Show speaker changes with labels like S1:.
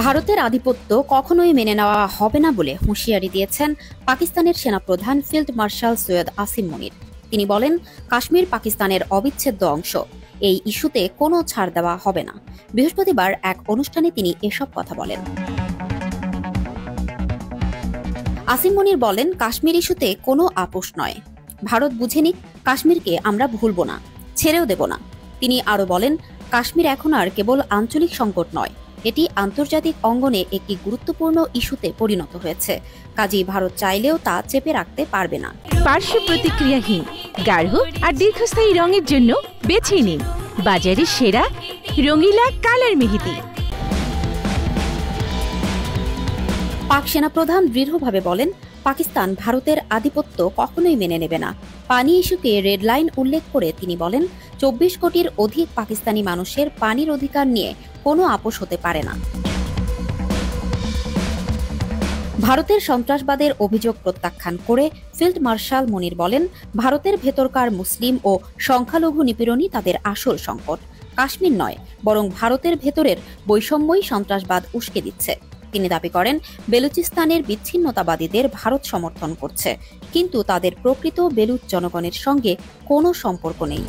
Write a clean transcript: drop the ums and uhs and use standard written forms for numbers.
S1: ভারতের আধিপত্য কখনোই মেনে নেওয়া হবে না বলে হুঁশিয়ারি দিয়েছেন পাকিস্তানের সেনাপ্রধান ফিল্ড মার্শাল সৈয়দ আসিম মনির। তিনি বলেন, কাশ্মীর পাকিস্তানের অবিচ্ছেদ্য অংশ, এই ইস্যুতে কোনো ছাড় দেওয়া হবে না। বৃহস্পতিবার এক অনুষ্ঠানে তিনি এসব কথা বলেন। আসিম মনির বলেন, কাশ্মীর ইস্যুতে কোনো আপোষ নয়। ভারত বুঝে নিক, কাশ্মীরকে আমরা ভুলব না, ছেড়েও দেব না। তিনি আরও বলেন, কাশ্মীর এখন আর কেবল আঞ্চলিক সংকট নয়, এটি আন্তর্জাতিক অঙ্গনে একটি গুরুত্বপূর্ণ ইস্যুতে পরিণত হয়েছে। কাজেই ভারত চাইলেও তা চেপে রাখতে পারবে না।
S2: পার্শ্ব প্রতিক্রিয়াহীন, গাঢ় আর দীর্ঘস্থায়ী রঙের জন্য বেছে নিন বাজারের সেরা রঙিলা কালার মেহেদি।
S1: পাক সেনাপ্রধান দৃঢ়ভাবে বলেন, পাকিস্তান ভারতের আধিপত্য কখনোই মেনে নেবে না। পানি ইস্যুকে রেড লাইন উল্লেখ করে তিনি বলেন, ২৪ কোটির অধিক পাকিস্তানি মানুষের পানির অধিকার নিয়ে কোনো আপোষ হতে পারে না। ভারতের সন্ত্রাসবাদের অভিযোগ প্রত্যাখ্যান করে ফিল্ড মার্শাল মনির বলেন, ভারতের ভেতরকার মুসলিম ও সংখ্যালঘু নিপীড়নই তাদের আসল সংকট, কাশ্মীর নয়, বরং ভারতের ভেতরের বৈষম্যই সন্ত্রাসবাদ উস্কে দিচ্ছে। তিনি দাবি করেন, বেলুচিস্তানের বিচ্ছিন্নতাবাদীদের ভারত সমর্থন করছে, কিন্তু তাদের প্রকৃত বেলুচ জনগণের সঙ্গে কোনো সম্পর্ক নেই।